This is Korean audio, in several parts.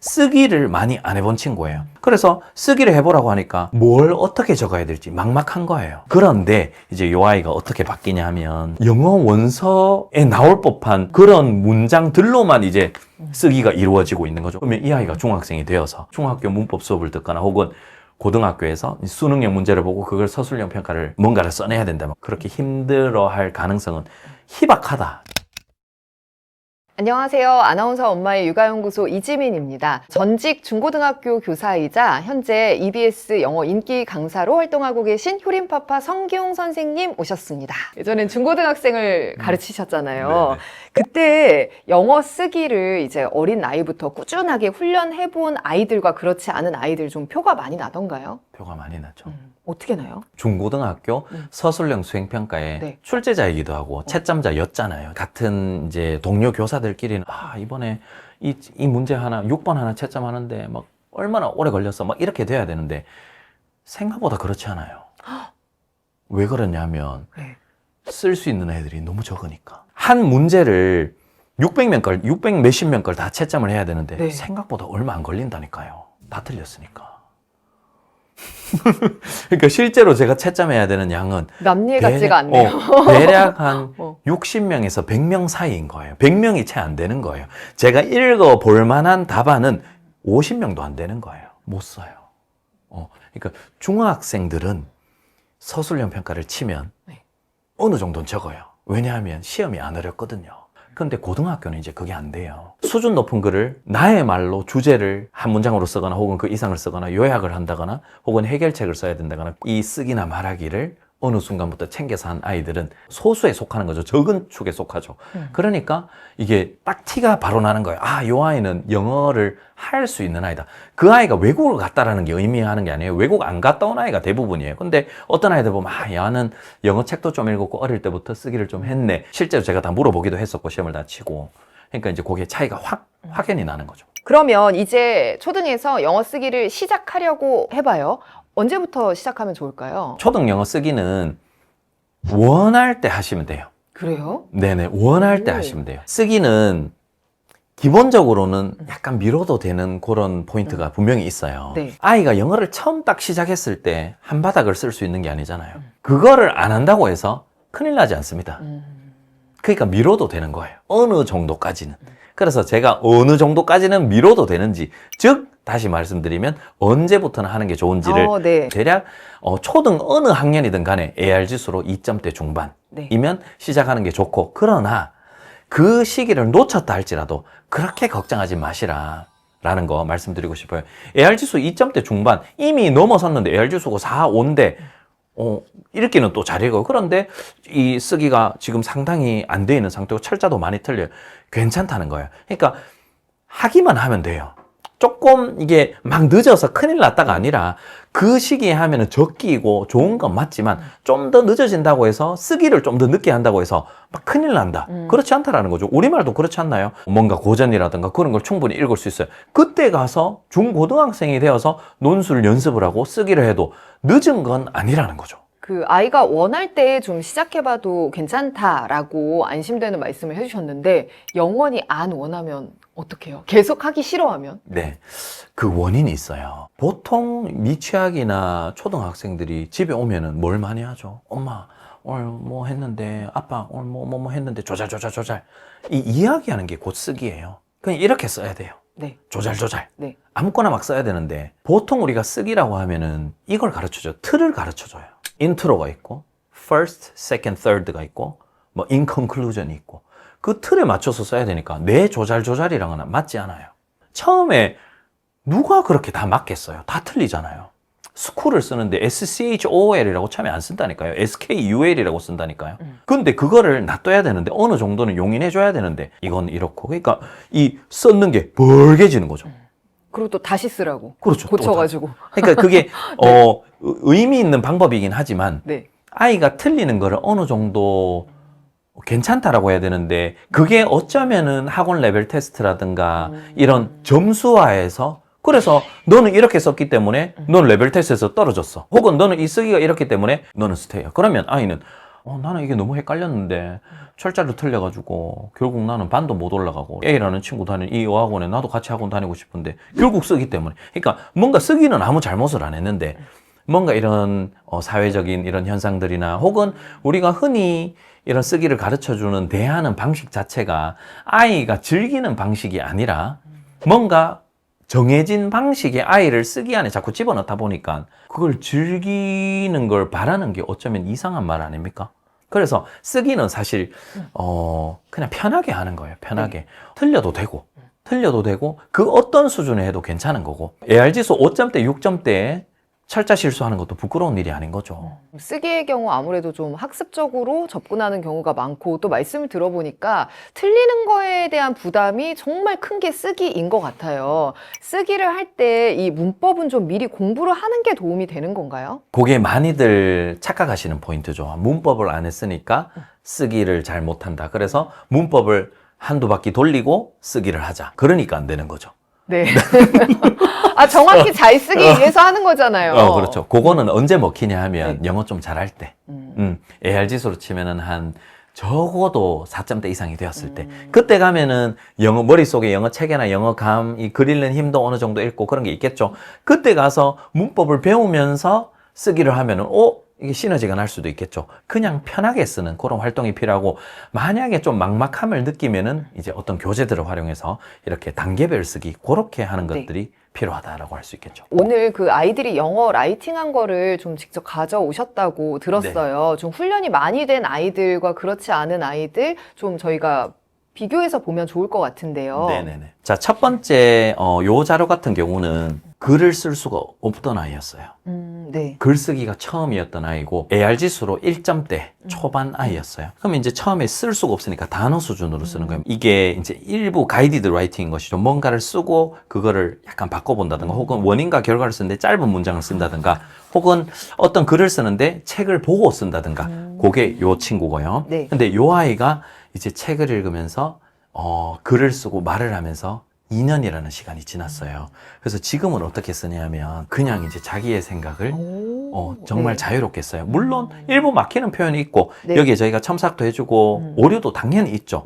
쓰기를 많이 안 해본 친구예요. 그래서 쓰기를 해보라고 하니까 뭘 어떻게 적어야 될지 막막한 거예요. 그런데 이제 이 아이가 어떻게 바뀌냐 하면 영어 원서에 나올 법한 그런 문장들로만 이제 쓰기가 이루어지고 있는 거죠. 그러면 이 아이가 중학생이 되어서 중학교 문법 수업을 듣거나 혹은 고등학교에서 수능형 문제를 보고 그걸 서술형 평가를 뭔가를 써내야 된다. 그렇게 힘들어할 가능성은 희박하다. 안녕하세요. 아나운서 엄마의 육아연구소 이지민입니다. 전직 중고등학교 교사이자 현재 EBS 영어 인기 강사로 활동하고 계신 효림파파 성기용 선생님 오셨습니다. 예전엔 중고등학생을 가르치셨잖아요. 네네. 그때 영어 쓰기를 이제 어린 나이부터 꾸준하게 훈련해본 아이들과 그렇지 않은 아이들 좀 표가 많이 나던가요? 표가 많이 나죠. 어떻게 나요? 중고등학교 서술형 수행평가에 네. 출제자이기도 하고 채점자였잖아요. 같은 이제 동료 교사들끼리는 이번에 이 문제 하나 6번 하나 채점하는데 막 얼마나 오래 걸렸어 막 이렇게 돼야 되는데 생각보다 그렇지 않아요. 왜 그러냐면 네. 쓸 수 있는 애들이 너무 적으니까. 한 문제를 600명 걸, 600 몇십 명 걸 다 채점을 해야 되는데 네. 생각보다 얼마 안 걸린다니까요. 다 틀렸으니까. 그러니까 실제로 제가 채점해야 되는 양은 남일 같지가 않네요. 대략 한 어. 60명에서 100명 사이인 거예요. 100명이 채 안 되는 거예요. 제가 읽어볼 만한 답안은 50명도 안 되는 거예요. 못 써요. 그러니까 중학생들은 서술형 평가를 치면 네. 어느 정도는 적어요. 왜냐하면 시험이 안 어렵거든요. 근데 고등학교는 이제 그게 안 돼요. 수준 높은 글을 나의 말로 주제를 한 문장으로 쓰거나 혹은 그 이상을 쓰거나 요약을 한다거나 혹은 해결책을 써야 된다거나 이 쓰기나 말하기를 어느 순간부터 챙겨서 한 아이들은 소수에 속하는 거죠. 적은 축에 속하죠. 그러니까 이게 딱 티가 바로 나는 거예요. 이 아이는 영어를 할 수 있는 아이다. 그 아이가 외국을 갔다라는 게 의미하는 게 아니에요. 외국 안 갔다 온 아이가 대부분이에요. 근데 어떤 아이들 보면 얘는 영어 책도 좀 읽었고 어릴 때부터 쓰기를 좀 했네. 실제로 제가 다 물어보기도 했었고 시험을 다 치고. 그러니까 이제 그게 차이가 확연히 나는 거죠. 그러면 이제 초등에서 영어 쓰기를 시작하려고 해봐요. 언제부터 시작하면 좋을까요? 초등 영어 쓰기는 원할 때 하시면 돼요. 그래요? 네네, 원할 때 하시면 돼요. 쓰기는 기본적으로는 약간 미뤄도 되는 그런 포인트가 분명히 있어요. 네. 아이가 영어를 처음 딱 시작했을 때 한 바닥을 쓸 수 있는 게 아니잖아요. 그거를 안 한다고 해서 큰일 나지 않습니다. 그러니까 미뤄도 되는 거예요. 어느 정도까지는. 그래서 제가 어느 정도까지는 미뤄도 되는지, 즉 다시 말씀드리면 언제부터는 하는 게 좋은지를 네. 대략 초등 어느 학년이든 간에 AR 지수로 2점대 중반이면 시작하는 게 좋고, 그러나 그 시기를 놓쳤다 할지라도 그렇게 걱정하지 마시라 라는 거 말씀드리고 싶어요. AR 지수 2점대 중반 이미 넘어섰는데 AR 지수가 4, 5인데 읽기는 또 잘 읽어요. 그런데 이 쓰기가 지금 상당히 안 돼 있는 상태고 철자도 많이 틀려요. 괜찮다는 거예요. 그러니까 하기만 하면 돼요. 조금 이게 막 늦어서 큰일 났다가 아니라 그 시기에 하면은 적기이고 좋은 건 맞지만 좀 더 늦어진다고 해서 쓰기를 좀 더 늦게 한다고 해서 막 큰일 난다. 그렇지 않다라는 거죠. 우리말도 그렇지 않나요? 뭔가 고전이라든가 그런 걸 충분히 읽을 수 있어요. 그때 가서 중고등학생이 되어서 논술 연습을 하고 쓰기를 해도 늦은 건 아니라는 거죠. 그 아이가 원할 때 좀 시작해봐도 괜찮다라고 안심되는 말씀을 해주셨는데 영원히 안 원하면 어떡해요? 계속 하기 싫어하면? 네, 그 원인이 있어요. 보통 미취학이나 초등학생들이 집에 오면은 뭘 많이 하죠? 엄마, 오늘 뭐 했는데, 아빠, 오늘 뭐 했는데, 조잘. 이 이야기하는 게 곧 쓰기예요. 그냥 이렇게 써야 돼요. 네. 조잘. 네. 아무거나 막 써야 되는데, 보통 우리가 쓰기라고 하면은 이걸 가르쳐줘요. 틀을 가르쳐줘요. 인트로가 있고, first, second, third가 있고, 뭐 in conclusion이 있고, 그 틀에 맞춰서 써야 되니까 내 조잘이랑은 맞지 않아요. 처음에 누가 그렇게 다 맞겠어요? 다 틀리잖아요. 스쿨을 쓰는데 SCHOL이라고 처음에 안 쓴다니까요. SKUL이라고 쓴다니까요. 근데 그거를 놔둬야 되는데 어느 정도는 용인해줘야 되는데 이건 이렇고. 그러니까 이 썼는 게 벌게지는 거죠. 그리고 또 다시 쓰라고. 그렇죠. 고쳐가지고. 그러니까 그게 의미 있는 방법이긴 하지만 네. 아이가 틀리는 거를 어느 정도 괜찮다라고 해야 되는데 그게 어쩌면은 학원 레벨 테스트라든가 이런 점수화해서 그래서 너는 이렇게 썼기 때문에 너는 레벨 테스트에서 떨어졌어. 혹은 너는 이 쓰기가 이렇기 때문에 너는 스테이야. 그러면 아이는 나는 이게 너무 헷갈렸는데 철자를 틀려가지고 결국 나는 반도 못 올라가고 A라는 친구 다니는 이 어학원에 나도 같이 학원 다니고 싶은데 결국 쓰기 때문에. 그러니까 뭔가 쓰기는 아무 잘못을 안 했는데 뭔가 이런 사회적인 이런 현상들이나 혹은 우리가 흔히 이런 쓰기를 가르쳐주는 대하는 방식 자체가 아이가 즐기는 방식이 아니라 뭔가 정해진 방식의 아이를 쓰기 안에 자꾸 집어넣다 보니까 그걸 즐기는 걸 바라는 게 어쩌면 이상한 말 아닙니까? 그래서 쓰기는 사실 그냥 편하게 하는 거예요. 편하게. 틀려도 되고 그 어떤 수준에 해도 괜찮은 거고 AR지수 5점대, 6점대에 철자 실수하는 것도 부끄러운 일이 아닌 거죠. 쓰기의 경우 아무래도 좀 학습적으로 접근하는 경우가 많고 또 말씀을 들어보니까 틀리는 거에 대한 부담이 정말 큰 게 쓰기인 것 같아요. 쓰기를 할 때 이 문법은 좀 미리 공부를 하는 게 도움이 되는 건가요? 그게 많이들 착각하시는 포인트죠. 문법을 안 했으니까 쓰기를 잘 못한다. 그래서 문법을 한두 바퀴 돌리고 쓰기를 하자. 그러니까 안 되는 거죠. 네. 아, 정확히 잘 쓰기 위해서 하는 거잖아요. 그렇죠. 그거는 언제 먹히냐 하면 네. 영어 좀 잘할 때. AR지수로 치면은 한 적어도 4점대 이상이 되었을 때. 그때 가면은 영어, 머릿속에 영어 체계나 영어 감, 이 글 읽는 힘도 어느 정도 읽고 그런 게 있겠죠. 그때 가서 문법을 배우면서 쓰기를 하면은, 이게 시너지가 날 수도 있겠죠. 그냥 편하게 쓰는 그런 활동이 필요하고, 만약에 좀 막막함을 느끼면은 이제 어떤 교재들을 활용해서 이렇게 단계별 쓰기, 그렇게 하는 것들이 필요하다라고 할 수 있겠죠. 오늘 그 아이들이 영어 라이팅한 거를 좀 직접 가져오셨다고 들었어요. 좀 훈련이 많이 된 아이들과 그렇지 않은 아이들 좀 저희가 비교해서 보면 좋을 것 같은데요. 네네네. 자, 첫 번째, 요 자료 같은 경우는 글을 쓸 수가 없던 아이였어요. 네. 글쓰기가 처음이었던 아이고 AR지수로 1점대 초반 아이였어요. 그럼 이제 처음에 쓸 수가 없으니까 단어 수준으로 쓰는 거예요. 이게 이제 일부 가이디드 라이팅인 것이죠. 뭔가를 쓰고 그거를 약간 바꿔본다든가 혹은 원인과 결과를 쓰는데 짧은 문장을 쓴다든가 혹은 어떤 글을 쓰는데 책을 보고 쓴다든가 그게 요 친구고요. 네. 근데 요 아이가 이제 책을 읽으면서 글을 쓰고 말을 하면서 2년이라는 시간이 지났어요. 그래서 지금은 어떻게 쓰냐면 그냥 이제 자기의 생각을 정말 자유롭게 써요. 물론 일부 막히는 표현이 있고 네. 여기에 저희가 첨삭도 해주고 오류도 당연히 있죠.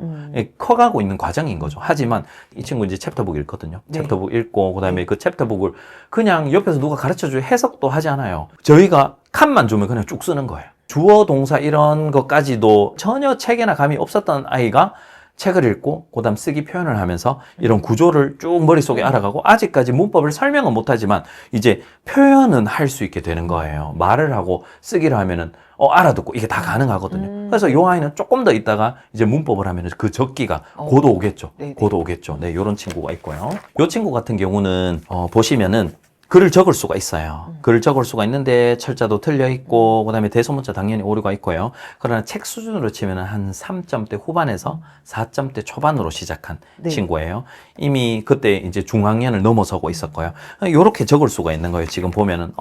커가고 있는 과정인 거죠. 하지만 이 친구 이제 챕터북 읽거든요. 네. 챕터북 읽고 그다음에 그 챕터북을 그냥 옆에서 누가 가르쳐주고 해석도 하지 않아요. 저희가 칸만 주면 그냥 쭉 쓰는 거예요. 주어, 동사 이런 것까지도 전혀 체계나 감이 없었던 아이가 책을 읽고 그다음 쓰기 표현을 하면서 이런 구조를 쭉 머릿속에 알아가고 아직까지 문법을 설명은 못하지만 이제 표현은 할 수 있게 되는 거예요. 말을 하고 쓰기를 하면은 알아듣고 이게 다 가능하거든요. 그래서 이 아이는 조금 더 있다가 이제 문법을 하면은 그 적기가 곧 오겠죠. 네네. 곧 오겠죠. 네, 요런 친구가 있고요. 요 친구 같은 경우는 보시면은 글을 적을 수가 있어요. 글을 적을 수가 있는데 철자도 틀려 있고 그다음에 대소문자 당연히 오류가 있고요. 그러나 책 수준으로 치면 한 3점대 후반에서 4점대 초반으로 시작한 네. 친구예요. 이미 그때 이제 중학년을 넘어서고 있었고요. 이렇게 적을 수가 있는 거예요. 지금 보면은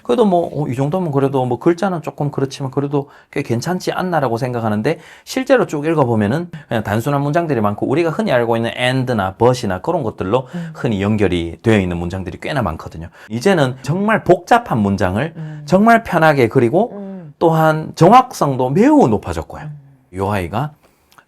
그래도 뭐 이 정도면 그래도 뭐 글자는 조금 그렇지만 그래도 꽤 괜찮지 않나라고 생각하는데 실제로 쭉 읽어보면은 그냥 단순한 문장들이 많고 우리가 흔히 알고 있는 and나 but이나 그런 것들로 흔히 연결이 되어 있는 문장들이 꽤나 많거든요. 이제는 정말 복잡한 문장을 정말 편하게 그리고 또한 정확성도 매우 높아졌고요. 이 아이가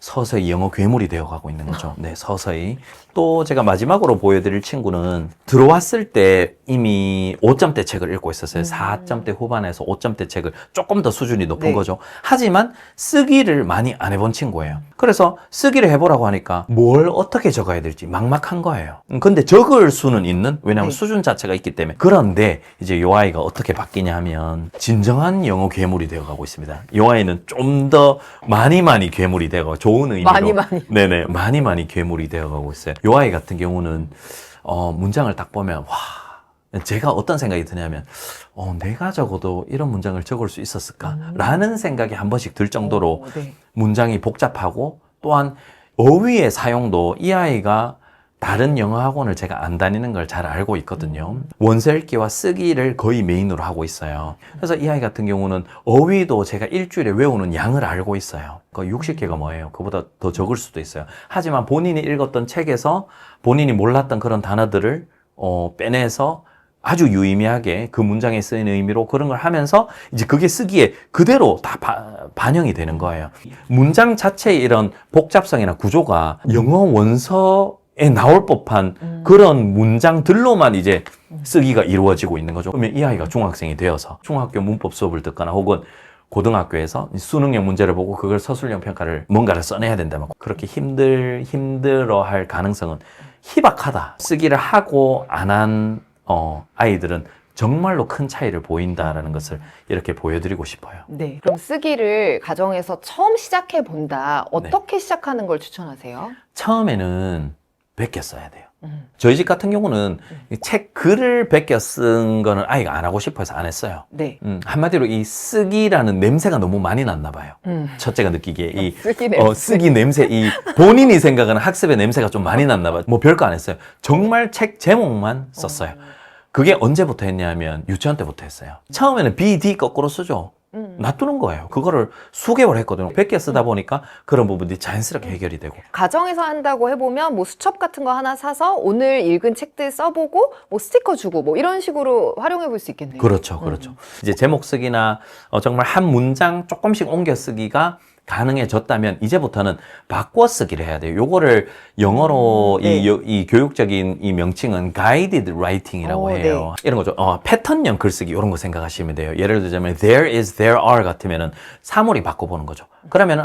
서서히 영어 괴물이 되어가고 있는 거죠. 네, 서서히. 또 제가 마지막으로 보여드릴 친구는 들어왔을 때 이미 5점대 책을 읽고 있었어요. 4점대 후반에서 5점대 책을 조금 더 수준이 높은 네. 거죠. 하지만 쓰기를 많이 안 해본 친구예요. 그래서 쓰기를 해보라고 하니까 뭘 어떻게 적어야 될지 막막한 거예요. 근데 적을 수는 있는, 왜냐하면 네. 수준 자체가 있기 때문에. 그런데 이제 이 아이가 어떻게 바뀌냐 하면 진정한 영어 괴물이 되어가고 있습니다. 이 아이는 좀 더 많이 괴물이 되어가고 좋은 의미로 많이. 네네, 많이 괴물이 되어가고 있어요. 요 아이 같은 경우는 문장을 딱 보면 제가 어떤 생각이 드냐면 내가 적어도 이런 문장을 적을 수 있었을까? 라는 생각이 한 번씩 들 정도로 네. 문장이 복잡하고 또한 어휘의 사용도 이 아이가 다른 영어 학원을 제가 안 다니는 걸 잘 알고 있거든요. 원서 읽기와 쓰기를 거의 메인으로 하고 있어요. 그래서 이 아이 같은 경우는 어휘도 제가 일주일에 외우는 양을 알고 있어요. 그 60개가 뭐예요? 그보다 더 적을 수도 있어요. 하지만 본인이 읽었던 책에서 본인이 몰랐던 그런 단어들을 빼내서 아주 유의미하게 그 문장에 쓰인 의미로 그런 걸 하면서 이제 그게 쓰기에 그대로 다 반영이 되는 거예요. 문장 자체의 이런 복잡성이나 구조가 영어 원서에 나올 법한 그런 문장들로만 이제 쓰기가 이루어지고 있는 거죠. 그러면 이 아이가 중학생이 되어서 중학교 문법 수업을 듣거나 혹은 고등학교에서 수능형 문제를 보고 그걸 서술형 평가를 뭔가를 써내야 된다면 그렇게 힘들어할 가능성은 희박하다. 쓰기를 하고 안 한 아이들은 정말로 큰 차이를 보인다라는 것을 이렇게 보여드리고 싶어요. 네. 그럼 쓰기를 가정에서 처음 시작해 본다. 어떻게 시작하는 걸 추천하세요? 처음에는 베껴 써야 돼요. 저희 집 같은 경우는 책 글을 베껴 쓴 거는 아이가 안 하고 싶어서 안 했어요. 네. 한마디로 이 쓰기라는 냄새가 너무 많이 났나 봐요. 첫째가 느끼기에 이 쓰기 냄새. 쓰기 냄새, 이 본인이 생각하는 학습의 냄새가 좀 많이 났나 봐요. 뭐 별거 안 했어요. 정말 책 제목만 썼어요. 그게 언제부터 했냐면 유치원 때부터 했어요. 처음에는 B, D 거꾸로 쓰죠. 놔두는 거예요. 그거를 수개월 했거든요. 100개 쓰다 보니까 그런 부분들이 자연스럽게 해결이 되고. 가정에서 한다고 해보면 뭐 수첩 같은 거 하나 사서 오늘 읽은 책들 써보고 뭐 스티커 주고 뭐 이런 식으로 활용해 볼 수 있겠네요. 그렇죠. 이제 제목 쓰기나 정말 한 문장 조금씩 옮겨 쓰기가 가능해졌다면 이제부터는 바꿔 쓰기를 해야 돼요. 요거를 영어로 이 교육적인 이 명칭은 guided writing이라고 해요. 이런 거죠. 패턴형 글쓰기 이런 거 생각하시면 돼요. 예를 들자면 there is, there are 같으면은 사물이 바꿔보는 거죠. 그러면은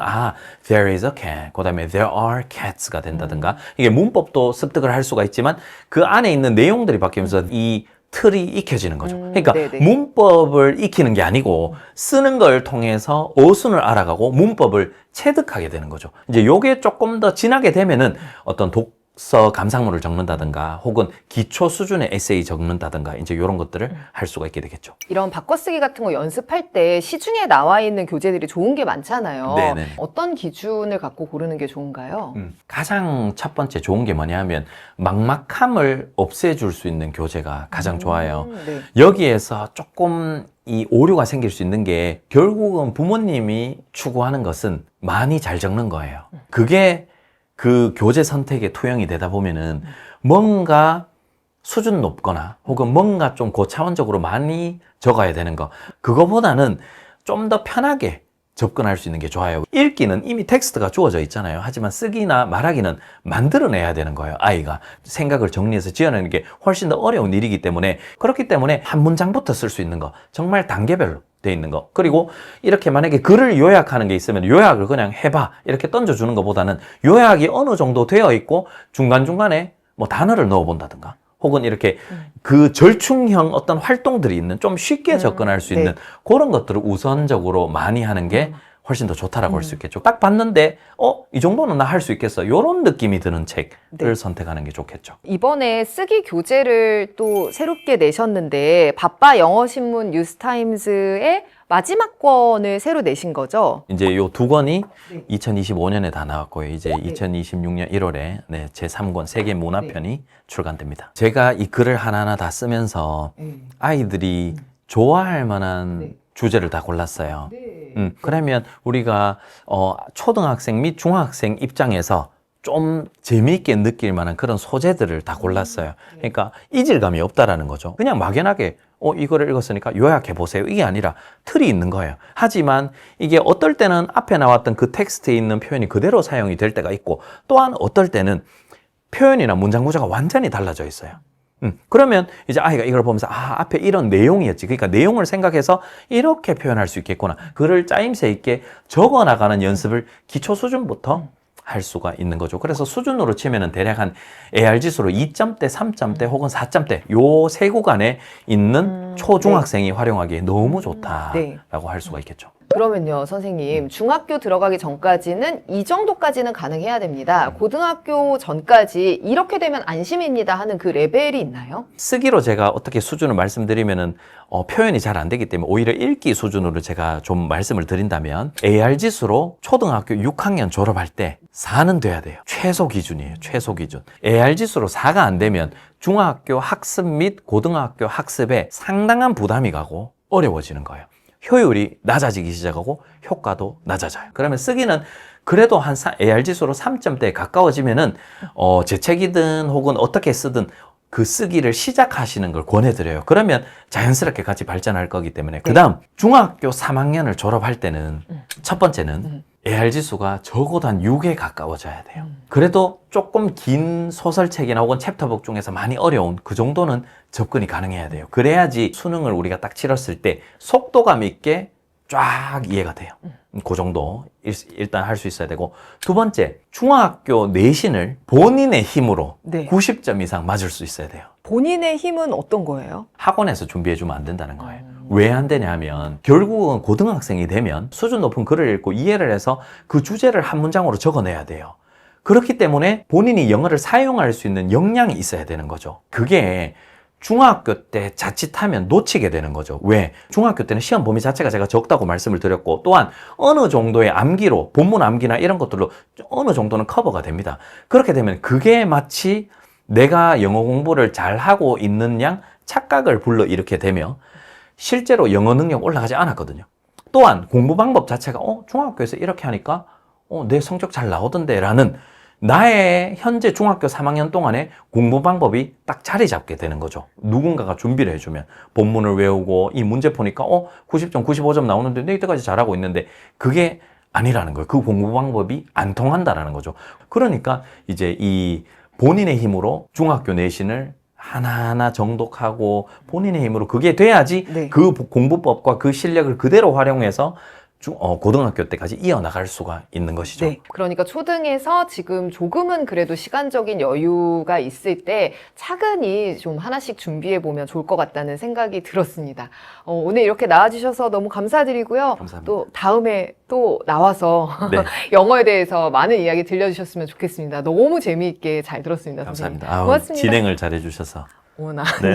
there is a cat, 그다음에 there are cats가 된다든가 이게 문법도 습득을 할 수가 있지만 그 안에 있는 내용들이 바뀌면서 이 틀이 익혀지는 거죠. 그러니까 문법을 익히는 게 아니고 쓰는 걸 통해서 어순을 알아가고 문법을 체득하게 되는 거죠. 이제 요게 조금 더 진하게 되면은 어떤 독서 감상문을 적는다든가 혹은 기초 수준의 에세이 적는다든가 이제 이런 것들을 할 수가 있게 되겠죠. 이런 바꿔쓰기 같은 거 연습할 때 시중에 나와 있는 교재들이 좋은 게 많잖아요. 네네. 어떤 기준을 갖고 고르는 게 좋은가요? 가장 첫 번째 좋은 게 뭐냐면 막막함을 없애줄 수 있는 교재가 가장 좋아요. 여기에서 조금 이 오류가 생길 수 있는 게 결국은 부모님이 추구하는 것은 많이 잘 적는 거예요. 그게 그 교재 선택에 투영이 되다 보면은 뭔가 수준 높거나 혹은 뭔가 좀 고차원적으로 많이 적어야 되는 거, 그거보다는 좀 더 편하게 접근할 수 있는 게 좋아요. 읽기는 이미 텍스트가 주어져 있잖아요. 하지만 쓰기나 말하기는 만들어내야 되는 거예요. 아이가 생각을 정리해서 지어내는 게 훨씬 더 어려운 일이기 때문에, 그렇기 때문에 한 문장부터 쓸 수 있는 거, 정말 단계별로 돼 있는 거, 그리고 이렇게 만약에 글을 요약하는 게 있으면 요약을 그냥 해봐 이렇게 던져주는 것보다는 요약이 어느 정도 되어 있고 중간중간에 뭐 단어를 넣어본다든가 혹은 이렇게 그 절충형 어떤 활동들이 있는 좀 쉽게 접근할 수 있는 그런 것들을 우선적으로 많이 하는 게 훨씬 더 좋다라고 할 수 있겠죠. 딱 봤는데 이 정도는 나 할 수 있겠어, 이런 느낌이 드는 책을 선택하는 게 좋겠죠. 이번에 쓰기 교재를 또 새롭게 내셨는데 바빠 영어신문 뉴스타임즈의 마지막 권을 새로 내신 거죠? 이제 요 두 권이 2025년에 다 나왔고요. 이제 2026년 1월에 제3권 세계 문화편이 출간됩니다. 제가 이 글을 하나하나 다 쓰면서 아이들이 좋아할 만한 주제를 다 골랐어요. 그러면 우리가 초등학생 및 중학생 입장에서 좀 재미있게 느낄 만한 그런 소재들을 다 골랐어요. 그러니까 이질감이 없다라는 거죠. 그냥 막연하게 이거를 읽었으니까 요약해 보세요, 이게 아니라 틀이 있는 거예요. 하지만 이게 어떨 때는 앞에 나왔던 그 텍스트에 있는 표현이 그대로 사용이 될 때가 있고, 또한 어떨 때는 표현이나 문장 구조가 완전히 달라져 있어요. 그러면 이제 아이가 이걸 보면서 앞에 이런 내용이었지, 그러니까 내용을 생각해서 이렇게 표현할 수 있겠구나, 글을 짜임새 있게 적어 나가는 연습을 기초 수준부터 할 수가 있는 거죠. 그래서 수준으로 치면은 대략 한 AR 지수로 2점대, 3점대 혹은 4점대 요 세 구간에 있는 초중학생이 활용하기에 너무 좋다라고 할 수가 있겠죠. 그러면요, 선생님, 중학교 들어가기 전까지는 이 정도까지는 가능해야 됩니다. 고등학교 전까지 이렇게 되면 안심입니다 하는 그 레벨이 있나요? 쓰기로 제가 어떻게 수준을 말씀드리면은 표현이 잘 안 되기 때문에 오히려 읽기 수준으로 제가 좀 말씀을 드린다면 AR 지수로 초등학교 6학년 졸업할 때 4는 돼야 돼요. 최소 기준이에요. 최소 기준. AR 지수로 4가 안 되면 중학교 학습 및 고등학교 학습에 상당한 부담이 가고 어려워지는 거예요. 효율이 낮아지기 시작하고 효과도 낮아져요. 그러면 쓰기는 그래도 한 AR 지수로 3점대에 가까워지면은 재책이든 혹은 어떻게 쓰든 그 쓰기를 시작하시는 걸 권해드려요. 그러면 자연스럽게 같이 발전할 거기 때문에. 그 다음 중학교 3학년을 졸업할 때는 첫 번째는 AR 지수가 적어도 한 6에 가까워져야 돼요. 그래도 조금 긴 소설책이나 혹은 챕터북 중에서 많이 어려운 그 정도는 접근이 가능해야 돼요. 그래야지 수능을 우리가 딱 치렀을 때 속도감 있게 쫙 이해가 돼요. 그 정도 일단 할 수 있어야 되고, 두 번째, 중학교 내신을 본인의 힘으로 90점 이상 맞을 수 있어야 돼요. 본인의 힘은 어떤 거예요? 학원에서 준비해주면 안 된다는 거예요. 왜 안 되냐 하면 결국은 고등학생이 되면 수준 높은 글을 읽고 이해를 해서 그 주제를 한 문장으로 적어내야 돼요. 그렇기 때문에 본인이 영어를 사용할 수 있는 역량이 있어야 되는 거죠. 그게 중학교 때 자칫하면 놓치게 되는 거죠. 왜? 중학교 때는 시험 범위 자체가 제가 적다고 말씀을 드렸고, 또한 어느 정도의 암기로, 본문 암기나 이런 것들로 어느 정도는 커버가 됩니다. 그렇게 되면 그게 마치 내가 영어 공부를 잘하고 있는 양 착각을 불러일으키게 되며 실제로 영어 능력 올라가지 않았거든요. 또한 공부 방법 자체가 중학교에서 이렇게 하니까 내 성적 잘 나오던데 라는 나의 현재 중학교 3학년 동안의 공부 방법이 딱 자리 잡게 되는 거죠. 누군가가 준비를 해주면 본문을 외우고 이 문제 푸니까 90점, 95점 나오는데 내 이때까지 잘하고 있는데 그게 아니라는 거예요. 그 공부 방법이 안 통한다라는 거죠. 그러니까 이제 이 본인의 힘으로 중학교 내신을 하나하나 정독하고 본인의 힘으로 그게 돼야지 그 공부법과 그 실력을 그대로 활용해서 고등학교 때까지 이어나갈 수가 있는 것이죠. 네. 그러니까 초등에서 지금 조금은 그래도 시간적인 여유가 있을 때 차근히 좀 하나씩 준비해 보면 좋을 것 같다는 생각이 들었습니다. 오늘 이렇게 나와주셔서 너무 감사드리고요. 감사합니다. 또 다음에 또 나와서 영어에 대해서 많은 이야기 들려주셨으면 좋겠습니다. 너무 재미있게 잘 들었습니다. 감사합니다. 선생님. 고맙습니다. 진행을 잘해주셔서. 어머나. 네.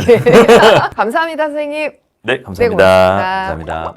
감사합니다, 선생님. 네, 감사합니다. 고맙습니다. 감사합니다.